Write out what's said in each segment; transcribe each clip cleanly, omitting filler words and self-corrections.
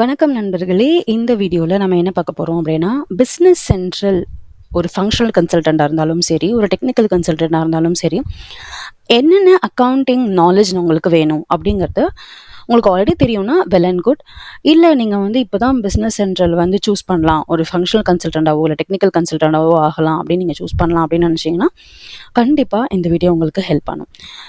வணக்கம் நண்பர்களே. இந்த வீடியோவில் நம்ம என்ன பார்க்க போகிறோம் அப்படின்னா, பிஸ்னஸ் சென்ட்ரல் ஒரு ஃபங்க்ஷனல் கன்சல்டண்ட்டாக இருந்தாலும் சரி, ஒரு டெக்னிக்கல் கன்சல்டண்ட்டாக இருந்தாலும் சரி, என்னென்ன அக்கௌண்டிங் நாலேஜ் உங்களுக்கு வேணும் அப்படிங்கிறது உங்களுக்கு ஆல்ரெடி தெரியும்னா வெல் அண்ட் குட். இல்லை நீங்கள் இப்போ தான் பிஸ்னஸ் சென்ட்ரல் சூஸ் பண்ணலாம், ஒரு ஃபங்க்ஷனல் கன்சல்டண்ட்டாவோ இல்லை டெக்னிக்கல் கன்சல்டண்ட்டாவோ ஆகலாம் அப்படின்னு நீங்கள் சூஸ் பண்ணலாம் அப்படின்னு நினச்சிங்கன்னா கண்டிப்பாக இந்த வீடியோ உங்களுக்கு ஹெல்ப் பண்ணும்.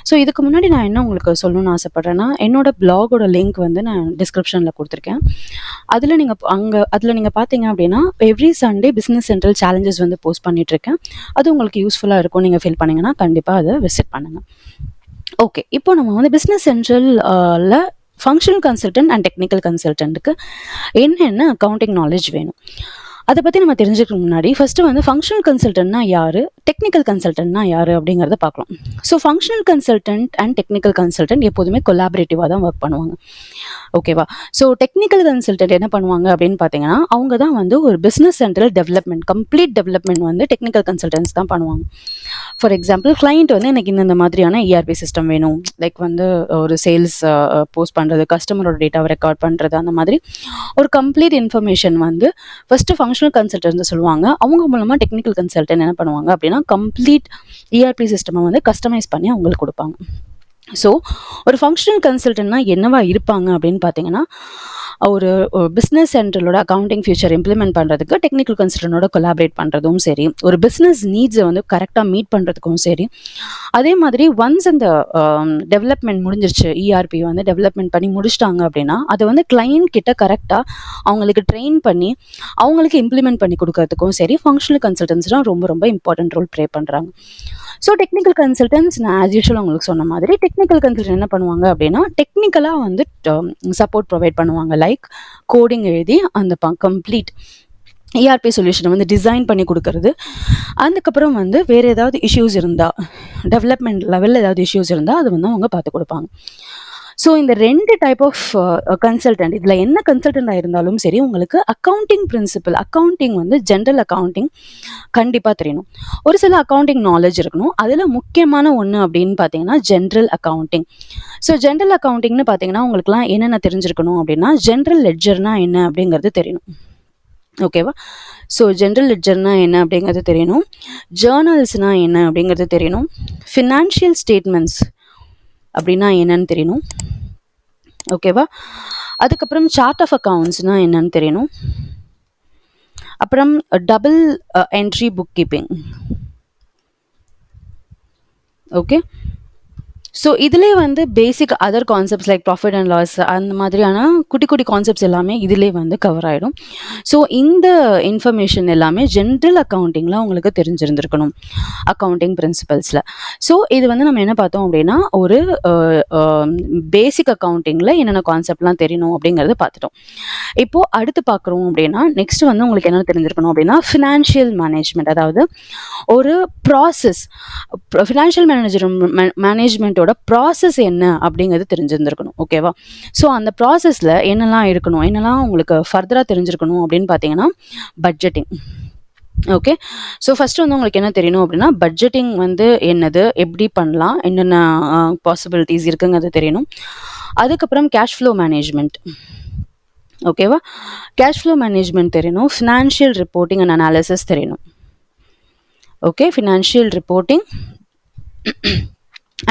ஸோ இதுக்கு முன்னாடி நான் என்ன உங்களுக்கு சொல்லணும்னு ஆசைப்பட்றேன்னா, என்னோட பிளாகோட லிங்க் நான் டிஸ்கிரிப்ஷனில் கொடுத்துருக்கேன். அதில் நீங்கள் பார்த்தீங்க அப்படின்னா every Sunday business central challenges post பண்ணிகிட்ருக்கேன். அது உங்களுக்கு யூஸ்ஃபுல்லாக இருக்கும். நீங்கள் ஃபீல் பண்ணிங்கன்னா கண்டிப்பாக அதை விசிட் பண்ணுங்கள். ஓகே, இப்போ நம்ம பிஸ்னஸ் சென்ட்ரலில் ஃபங்க்ஷனல் கன்சல்டன்ட் அண்ட் டெக்னிக்கல் கன்சல்டன்ட்டுக்கு என்னென்ன அக்கௌண்டிங் நாலேஜ் வேணும் அதை பற்றி நம்ம தெரிஞ்சுக்கிறதுக்கு முன்னாடி ஃபஸ்ட்டு ஃபங்க்ஷனல் கன்சல்டன்ட்னா யார், டெக்னிக்கல் கன்சல்டன்ட்னா யார் அப்படிங்கிறத பார்க்கலாம். So functional consultant and technical consultant எப்போதுமே கொலாபரேட்டிவாக தான் ஒர்க் பண்ணுவாங்க. ஓகேவா? ஸோ டெக்னிக்கல் கன்சல்டன்ட் என்ன பண்ணுவாங்க அப்படின்னு பார்த்தீங்கன்னா, அவங்க தான் ஒரு business central development, complete development technical consultants தான் பண்ணுவாங்க. ஃபார் எக்ஸாம்பிள், கிளைண்ட் எனக்கு இந்த மாதிரியான இஆர்பி சிஸ்டம் வேணும், லைக் ஒரு சேல்ஸ் போஸ்ட் பண்ணுறது, கஸ்டமரோட டேட்டாவை ரெக்கார்ட் பண்ணுறது, அந்த மாதிரி ஒரு complete information first functional consultant சொல்லுவாங்க. அவங்க மூலமாக டெக்னிக்கல் கன்சல்டன்ட் என்ன பண்ணுவாங்க அப்படின்னா, கம்ப்ளீட் இஆர்பி சிஸ்டமை கஸ்டமைஸ் பண்ணி அவங்களுக்கு கொடுப்பாங்க. ஸோ ஒரு ஃபங்க்ஷனல் கன்சல்டன்ட்னா என்னவா இருப்பாங்க அப்படின்னு பார்த்தீங்கன்னா, ஒரு பிஸ்னஸ் சென்ட்ரலோட அக்கௌண்டிங் ஃபியூச்சர் இம்ப்ளிமெண்ட் பண்ணுறதுக்கு டெக்னிக்கல் கன்சல்டனோட கொலாபரேட் பண்ணுறதும் சரி, ஒரு பிஸ்னஸ் நீட்ஸை கரெக்டாக மீட் பண்ணுறதுக்கும் சரி, அதே மாதிரி ஒன்ஸ் அந்த டெவலப்மெண்ட் முடிஞ்சிருச்சு, இஆர்பி டெவலப்மெண்ட் பண்ணி முடிச்சிட்டாங்க அப்படின்னா அதை கிளைண்ட் கிட்ட கரெக்டாக அவங்களுக்கு ட்ரெயின் பண்ணி அவங்களுக்கு இம்ப்ளிமெண்ட் பண்ணி கொடுக்கறதுக்கும் சரி, ஃபங்க்ஷனல் கன்சல்டன்ஸ் தான் ரொம்ப ரொம்ப இம்பார்ட்டன்ட் ரோல் ப்ளே பண்ணுறாங்க. ஸோ டெக்னிக்கல் கன்சல்டன்ஸ், நான் ஆஸ் யூஷுவல் உங்களுக்கு சொன்ன மாதிரி டெக்னிக்கல் கன்சல்டன்ட் என்ன பண்ணுவாங்க அப்படின்னா, டெக்னிக்கலாக சப்போர்ட் ப்ரொவைட் பண்ணுவாங்க. லைக் கோடிங் எழுதி அந்த கம்ப்ளீட் இஆர்பி சொல்யூஷனை டிசைன் பண்ணி கொடுக்கறது. அதுக்கப்புறம் வேறு ஏதாவது இஷ்யூஸ் இருந்தால், டெவலப்மெண்ட் லெவலில் ஏதாவது இஷ்யூஸ் இருந்தால் அது அவங்க பார்த்து கொடுப்பாங்க. ஸோ இந்த ரெண்டு டைப் ஆஃப் கன்சல்டன்ட், இதில் என்ன கன்சல்டண்டாக இருந்தாலும் சரி, உங்களுக்கு accounting principle, accounting general accounting கண்டிப்பாக தெரியணும். ஒரு சில அக்கௌண்டிங் நாலேஜ் இருக்கணும். அதில் முக்கியமான ஒன்று அப்படின்னு பார்த்தீங்கன்னா ஜென்ரல் அக்கௌண்டிங். ஸோ ஜென்ரல் அக்கௌண்டிங்னு பார்த்தீங்கன்னா உங்களுக்குலாம் என்னென்ன தெரிஞ்சிருக்கணும் அப்படின்னா, ஜென்ரல் லெட்ஜர்னா என்ன அப்படிங்கிறது தெரியணும். ஓகேவா? ஸோ ஜென்ரல் லெட்ஜர்னா என்ன அப்படிங்கிறது தெரியணும், ஜேர்னல்ஸ்னா என்ன அப்படிங்கிறது தெரியணும், ஃபினான்ஷியல் ஸ்டேட்மெண்ட்ஸ் அப்படின்னா என்னன்னு தெரியணும். ஓகேவா? அதுக்கப்புறம் சார்ட் ஆஃப் அக்கவுண்ட்ஸ்னா என்னன்னு தெரியணும். அப்புறம் double entry book keeping. Okay, so இதிலே basic other concepts like profit and loss, அந்த மாதிரியான குட்டி குட்டி கான்செப்ட்ஸ் எல்லாமே இதிலே கவர் ஆகிடும். ஸோ இந்த இன்ஃபர்மேஷன் எல்லாமே ஜென்ரல் அக்கௌண்டிங்கில் உங்களுக்கு தெரிஞ்சிருந்திருக்கணும், அக்கௌண்டிங் பிரின்சிபல்ஸில். ஸோ இது நம்ம என்ன பார்த்தோம் அப்படின்னா, ஒரு பேசிக் அக்கௌண்டிங்கில் என்னென்ன கான்செப்ட்லாம் தெரியணும் அப்படிங்கிறத பார்த்துட்டோம். இப்போது அடுத்து பார்க்குறோம் அப்படின்னா, நெக்ஸ்ட் உங்களுக்கு என்ன தெரிஞ்சிருக்கணும் அப்படின்னா, ஃபினான்ஷியல் மேனேஜ்மெண்ட். அதாவது ஒரு ப்ராசஸ், ஃபினான்ஷியல் மேனேஜ்மெண்ட்டோட ப்ராசஸ் என்ன அப்படிங்கிறது தெரிஞ்சிருந்திருக்கணும். ஓகேவா? ஸோ அந்த ப்ராசஸில் என்னெல்லாம் இருக்கணும், என்னெல்லாம் உங்களுக்கு ஃபர்தராக தெரிஞ்சிருக்கணும் அப்படின்னு பார்த்தீங்கன்னா, பட்ஜெட்டிங். ஓகே, ஸோ ஃபஸ்ட்டு உங்களுக்கு என்ன தெரியணும் அப்படின்னா, பட்ஜெட்டிங் என்னது, எப்படி பண்ணலாம், என்னென்ன பாசிபிலிட்டிஸ் இருக்குங்கிறது தெரியணும். அதுக்கப்புறம் கேஷ் ஃப்ளோ மேனேஜ்மெண்ட். ஓகேவா? கேஷ் ஃப்ளோ மேனேஜ்மெண்ட் தெரியணும். ஃபினான்ஷியல் ரிப்போர்ட்டிங் அண்ட் அனாலிசிஸ் தெரியணும். Okay, financial reporting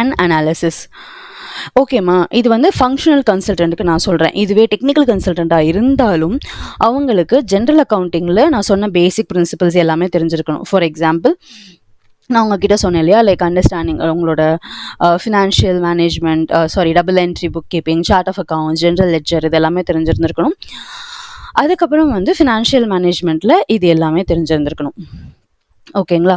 and analysis. ஓகேம்மா, இது ஃபங்க்ஷனல் கன்சல்டன்ட்டுக்கு நான் சொல்கிறேன். இதுவே டெக்னிக்கல் கன்சல்டண்ட்டாக இருந்தாலும் அவங்களுக்கு ஜென்ரல் அக்கௌண்டிங்கில் நான் சொன்ன பேசிக் பிரின்சிபல்ஸ் எல்லாமே தெரிஞ்சிருக்கணும். ஃபார் எக்ஸாம்பிள், நான் உங்ககிட்ட சொன்னேன் இல்லையா, லைக் அண்டர்ஸ்டாண்டிங் உங்களோட financial management, double entry book keeping, chart of accounts, general ledger, இது எல்லாமே தெரிஞ்சிருந்திருக்கணும். அதுக்கப்புறம் ஃபினான்ஷியல் மேனேஜ்மெண்ட்டில் இது எல்லாமே தெரிஞ்சிருந்திருக்கணும். ஓகேங்களா?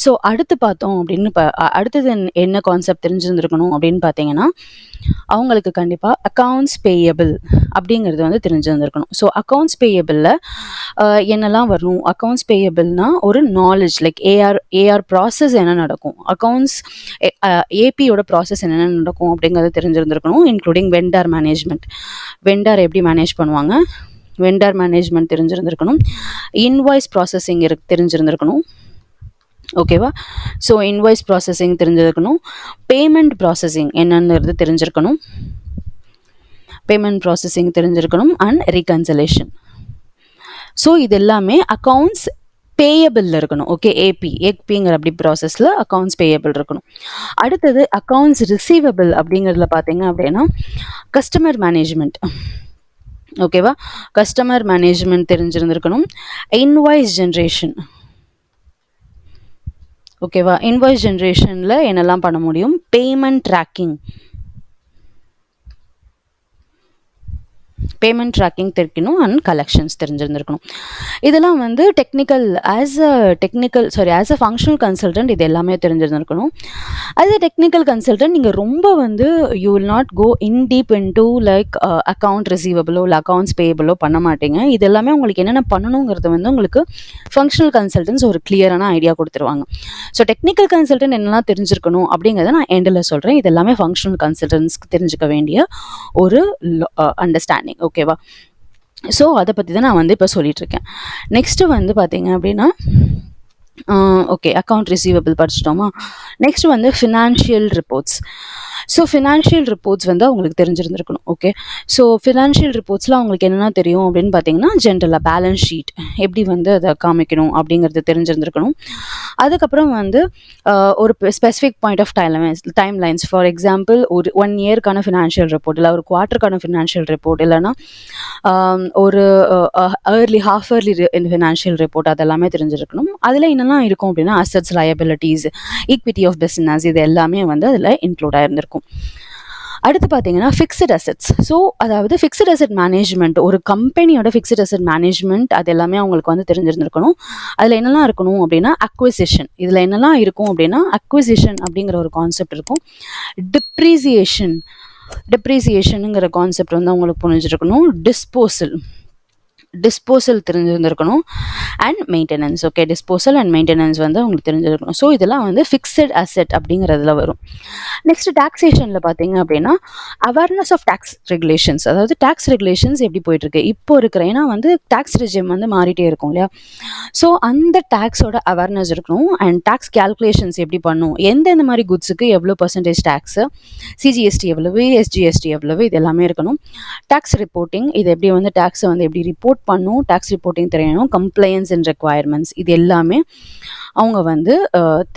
ஸோ அடுத்து பார்த்தோம் அப்படின்னு அடுத்தது என்ன கான்செப்ட் தெரிஞ்சிருந்துருக்கணும் அப்படின்னு பார்த்தீங்கன்னா, அவங்களுக்கு கண்டிப்பாக அக்கௌண்ட்ஸ் பேயபிள் அப்படிங்கிறது தெரிஞ்சிருந்துருக்கணும். ஸோ அக்கௌண்ட்ஸ் பேயபிளில் என்னெல்லாம் வரும், அக்கௌண்ட்ஸ் பேயபிள்னா ஒரு நாலேஜ், லைக் ஏஆர் ப்ராசஸ் என்ன நடக்கும், அக்கௌண்ட்ஸ் ஏபியோட ப்ராசஸ் என்னென்ன நடக்கும் அப்படிங்கிறது தெரிஞ்சிருந்துருக்கணும். இன்க்ளூடிங் வெண்டார் மேனேஜ்மெண்ட், வெண்டார் எப்படி மேனேஜ் பண்ணுவாங்க, வெண்டார் மேனேஜ்மெண்ட் தெரிஞ்சிருந்திருக்கணும். இன்வாய்ஸ் ப்ராசஸிங் தெரிஞ்சிருந்திருக்கணும். ஓகேவா? ஸோ இன்வாய்ஸ் ப்ராசஸிங் தெரிஞ்சிருக்கணும். பேமெண்ட் ப்ராசஸிங் என்னங்கிறது தெரிஞ்சிருக்கணும். பேமெண்ட் ப்ராசஸிங் தெரிஞ்சிருக்கணும் அண்ட் ரீகன்சிலேஷன். ஸோ இது எல்லாமே அக்கௌண்ட்ஸ் பேயபிள் இருக்கணும். ஓகே, ஏபிங்கிற அப்படி ப்ராசஸில் அக்கௌண்ட்ஸ் பேயபிள் இருக்கணும். அடுத்தது அக்கௌண்ட்ஸ் ரிசீவபிள் அப்படிங்கிறதுல பார்த்தீங்க அப்படின்னா கஸ்டமர் மேனேஜ்மெண்ட். ஓகேவா, கஸ்டமர் மேனேஜ்மெண்ட் தெரிஞ்சிருந்திருக்கணும். Invoice generation. ஓகேவா, இன்வாய்ஸ் ஜென்ரேஷனில் என்னெல்லாம் பண்ண முடியும்? பேமெண்ட் ட்ராக்கிங் தெரிக்கணும் அண்ட் கலெக்ஷன்ஸ் தெரிஞ்சிருந்திருக்கணும். இதெல்லாம் வந்து ஆஸ் அ ஃபங்க்ஷனல் கன்சல்டன்ட் இது எல்லாமே தெரிஞ்சிருந்திருக்கணும். ஆஸ் அ டெக்னிக்கல் கன்சல்டன்ட் நீங்கள் ரொம்ப வந்து you will not go in deep into like account ரிசீவபிளோ இல்லை அக்கௌண்ட்ஸ் பேயபிளோ பண்ண மாட்டீங்க. இது எல்லாமே உங்களுக்கு என்னென்ன பண்ணணுங்கிறது வந்து உங்களுக்கு ஃபங்க்ஷனல் கன்சல்டன்ட்ஸ் ஒரு கிளியரான ஐடியா கொடுத்துருவாங்க. ஸோ டெக்னிக்கல் கன்சல்டன்ட் என்னெல்லாம் தெரிஞ்சிருக்கணும் அப்படிங்கிறத நான் எண்டில் சொல்கிறேன். இது எல்லாமே ஃபங்க்ஷனல் கன்சல்டன்ட்ஸ்க்கு தெரிஞ்சுக்க வேண்டிய ஒரு அண்டர்ஸ்டாண்டிங். ஓகேவா, ஸோ அதை பற்றி தான் நான் வந்து இப்போ சொல்லிகிட்ருக்கேன். நெக்ஸ்ட்டு வந்து பார்த்தீங்க அப்படின்னா ஓகே, அக்கௌண்ட் ரிசீவபிள் படிச்சிட்டோமா. நெக்ஸ்ட் வந்து financial reports. So financial reports வந்து அவங்களுக்கு தெரிஞ்சிருந்திருக்கணும். ஓகே, ஸோ ஃபினான்ஷியல் ரிப்போர்ட்ஸில் அவங்களுக்கு என்னென்ன தெரியும் அப்படின்னு பார்த்தீங்கன்னா ஜென்ரலாக பேலன்ஸ் ஷீட் எப்படி வந்து அதை காமிக்கணும் அப்படிங்கிறது தெரிஞ்சிருந்திருக்கணும். அதுக்கப்புறம் வந்து ஒரு specific point of time lines. For example ஒரு 1 இயர்க்கான ஃபினான்ஷியல் ரிப்போர்ட் இல்லை ஒரு குவார்ட்டருக்கான ஃபினான்ஷியல் ரிப்போர்ட் இல்லைனா ஒரு ஹாஃப் இயர்லி ஃபினான்ஷியல் ரிப்போர்ட் அதெல்லாமே தெரிஞ்சிருக்கணும். அதில் என்னெல்லாம் இருக்கும் அப்படின்னா assets, liabilities, equity of business, இது எல்லாமே வந்து அதில் இன்க்ளூட் ஆயிருந்திருக்கும். அடுத்து பார்த்தீங்கன்னா ஃபிக்ஸ்டு அசெட்ஸ். ஸோ அதாவது ஃபிக்ஸ்டு அசெட் மேனேஜ்மெண்ட், ஒரு கம்பெனியோட ஃபிக்ஸ்டு அசெட் மேனேஜ்மெண்ட் அது எல்லாமே அவங்களுக்கு வந்து தெரிஞ்சிருந்திருக்கணும். அதில் என்னெல்லாம் இருக்கணும் அப்படின்னா அக்விசிஷன். இதில் என்னெல்லாம் இருக்கும் அப்படின்னா அக்விசிஷன் அப்படிங்கிற ஒரு கான்செப்ட் இருக்கும். டிப்ரீசியேஷனுங்கிற கான்செப்ட் வந்து அவங்களுக்கு புரிஞ்சிருக்கணும். டிஸ்போசல் தெரிஞ்சிருந்திருக்கணும் and maintenance. Okay, disposal and maintenance வந்து அவங்களுக்கு தெரிஞ்சிருக்கணும். ஸோ இதெல்லாம் வந்து ஃபிக்ஸட் அசெட் அப்படிங்கிறதுல வரும். நெக்ஸ்ட் டாக்ஸேஷனில் பார்த்தீங்க அப்படின்னா அவேர்னஸ் ஆஃப் டேக்ஸ் ரெகுலேஷன்ஸ். அதாவது டேக்ஸ் ரெகுலேஷன்ஸ் எப்படி போயிட்டுருக்கு இப்போ இருக்கிற, ஏன்னா வந்து டேக்ஸ் ரெஜிம் வந்து மாறிட்டே இருக்கும் இல்லையா. ஸோ அந்த டேக்ஸோட அவேர்னஸ் இருக்கணும் அண்ட் டேக்ஸ் கேல்குலேஷன்ஸ் எப்படி பண்ணும், எந்தெந்த மாதிரி குட்ஸுக்கு எவ்வளோ பர்சன்டேஜ் டேக்ஸு, சிஜிஎஸ்டி எவ்வளவு, எஸ்ஜிஎஸ்டி எவ்வளவு, இது எல்லாமே இருக்கணும். டேக்ஸ் ரிப்போர்ட்டிங், இது எப்படி வந்து டேக்ஸை வந்து எப்படி ரிப்போர்ட் பண்ணும், டேக்ஸ் ரிப்போர்ட்டிங் தெரியணும். கம்ப்ளைன்ஸ் அண்ட் ரெக்வயர்மெண்ட்ஸ், இது எல்லாமே அவங்க வந்து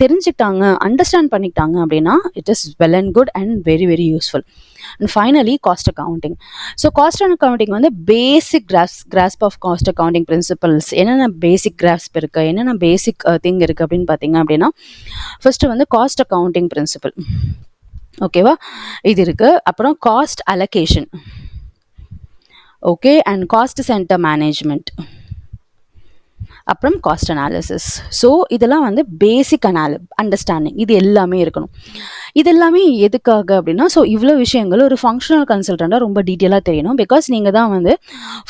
தெரிஞ்சுக்கிட்டாங்க, அண்டர்ஸ்டாண்ட் பண்ணிக்கிட்டாங்க அப்படின்னா it is well and good and very very useful. And finally cost accounting. So cost and accounting வந்து basic grasp of cost accounting principles. என்னென்ன பேசிக் கிராஸ்ப் இருக்குது, என்னென்ன பேசிக் திங் இருக்குது அப்படின்னு பார்த்தீங்க அப்படின்னா ஃபர்ஸ்ட் வந்து காஸ்ட் அக்கௌண்டிங் பிரின்சிபல். ஓகேவா, இது இருக்குது. அப்புறம் cost allocation. Okay, and cost centre management, அப்புறம் காஸ்ட் அனாலிசிஸ். ஸோ இதெல்லாம் வந்து பேசிக் அண்டர்ஸ்டாண்டிங், இது எல்லாமே இருக்கணும். இது எல்லாமே எதுக்காக அப்படின்னா, ஸோ இவ்வளோ விஷயங்கள் ஒரு ஃபங்க்ஷனல் கன்சல்டண்ட்டாக ரொம்ப டீட்டெயிலாக தெரியணும். பிகாஸ் நீங்கள் தான் வந்து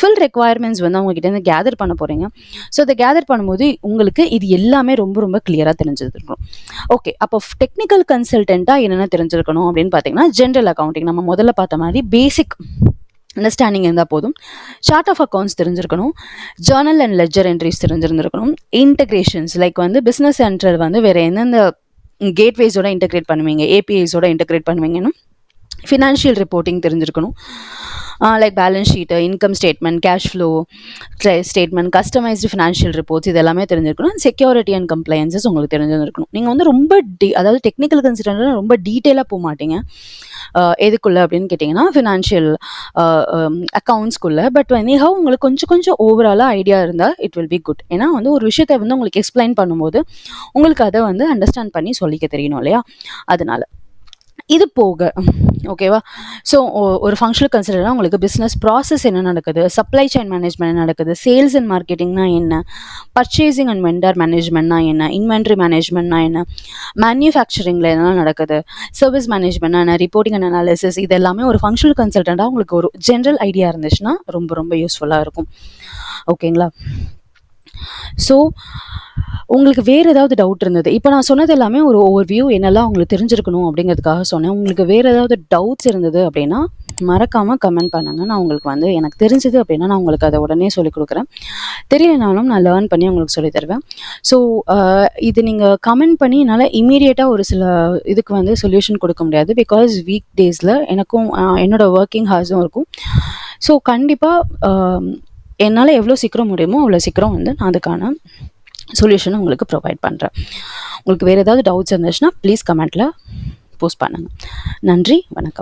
ஃபுல் ரெக்வயர்மெண்ட்ஸ் வந்து அவங்ககிட்ட கேதர் பண்ண போகிறீங்க. ஸோ அதை கேதர் பண்ணும்போது உங்களுக்கு இது எல்லாமே ரொம்ப ரொம்ப கிளியராக தெரிஞ்சிருக்கணும். ஓகே, அப்போ டெக்னிக்கல் கன்சல்டண்ட்டாக என்னென்ன தெரிஞ்சிருக்கணும் அப்படின்னு பார்த்தீங்கன்னா ஜென்ரல் அக்கௌண்டிங், நம்ம முதல்ல பார்த்த மாதிரி பேசிக் அண்டர்ஸ்டாண்டிங் இருந்தால் போதும். சார்ட் ஆஃப் அக்கௌண்ட்ஸ் தெரிஞ்சிருக்கணும். ஜேர்னல் அண்ட் லெட்ஜர் என்ட்ரிஸ் தெரிஞ்சிருந்திருக்கணும். இன்டகிரேஷன்ஸ் லைக் வந்து பிஸ்னஸ் சென்டர் வந்து வேறு எந்தெந்த கேட்வேஸோட இன்டகிரேட் பண்ணுவீங்க, ஏபிஐஸோட இன்டகிரேட் பண்ணுவீங்கன்னா ஃபினான்ஷியல் ரிப்போர்ட்டிங் தெரிஞ்சிருக்கணும். Like balance sheet, income statement, cash flow statement, customized financial reports, இது எல்லாமே தெரிஞ்சிருக்கணும். செக்யூரிட்டி அண்ட் கம்ப்ளைன்சஸ் உங்களுக்கு தெரிஞ்சிருக்கணும். நீங்கள் வந்து ரொம்ப அதாவது டெக்னிக்கல் கன்சல்டன்ட் ரொம்ப டீட்டெயிலாக போக மாட்டீங்க. எதுக்குள்ள அப்படின்னு கேட்டிங்கன்னா ஃபினான்ஷியல் அக்கௌண்ட்ஸ்குள்ளே. பட் எனிஹவ் உங்களுக்கு கொஞ்சம் கொஞ்சம் ஓவராலாக ஐடியா இருந்தால் இட் வில் பி குட். ஏன்னா வந்து ஒரு விஷயத்தை வந்து உங்களுக்கு எக்ஸ்பிளைன் பண்ணும்போது உங்களுக்கு அதை வந்து அண்டர்ஸ்டாண்ட் பண்ணி சொல்லிக்க தெரியணும் இல்லையா, அதனால. இது போக ஓகேவா, ஸோ ஒரு ஃபங்க்ஷனல் கன்சிடராக உங்களுக்கு பிஸ்னஸ் ப்ராசஸ் என்ன நடக்குது, சப்ளை செயின் மேனேஜ்மெண்ட் என்ன நடக்குது, சேல்ஸ் அண்ட் மார்க்கெட்டிங்னா என்ன, பர்ச்சேசிங் அண்ட் வெண்டர் மேனேஜ்மெண்ட்னா என்ன, இன்வென்ட்ரி மேனேஜ்மெண்ட்னா என்ன, மேனுஃபேக்சரிங்கில் என்ன நடக்குது, சர்வீஸ் மேனேஜ்மெண்ட்னா என்ன, ரிப்போர்ட்டிங் அண்ட் அனாலிசிஸ், இது எல்லாமே ஒரு ஃபங்க்ஷனல் கன்சல்டண்ட்டாக உங்களுக்கு ஒரு ஜென்ரல் ஐடியா இருந்துச்சுன்னா ரொம்ப ரொம்ப யூஸ்ஃபுல்லாக இருக்கும். ஓகேங்களா, ஸோ உங்களுக்கு வேறு ஏதாவது டவுட் இருந்தது, இப்போ நான் சொன்னது எல்லாமே ஒரு ஓவர் வியூ என்னெல்லாம் உங்களுக்கு தெரிஞ்சிருக்கணும் அப்படிங்கிறதுக்காக சொன்னேன். உங்களுக்கு வேறு ஏதாவது டவுட்ஸ் இருந்தது அப்படின்னா மறக்காமல் கமெண்ட் பண்ணுங்கள். நான் உங்களுக்கு வந்து எனக்கு தெரிஞ்சது அப்படின்னா நான் உங்களுக்கு அதை உடனே சொல்லிக் கொடுக்குறேன். தெரியலனாலும் நான் லேர்ன் பண்ணி உங்களுக்கு சொல்லித் தருவேன். ஸோ இது நீங்கள் கமெண்ட் பண்ணி என்னால் இமீடியட்டாக ஒரு சில இதுக்கு வந்து சொல்யூஷன் கொடுக்க முடியாது. பிகாஸ் வீக் டேஸில் எனக்கும் என்னோடய ஒர்க்கிங் ஹார்ஸும் இருக்கும். ஸோ கண்டிப்பாக என்னால் எவ்வளோ சீக்கிரம் முடியுமோ அவ்வளோ சீக்கிரம் வந்து நான் அதுக்கான சொல்யூஷனை உங்களுக்கு ப்ரொவைட் பண்ணுறேன். உங்களுக்கு வேறு ஏதாவது டவுட்ஸ் இருந்துச்சுன்னா ப்ளீஸ் கமெண்ட்டில் போஸ்ட் பண்ணுங்கள். நன்றி, வணக்கம்.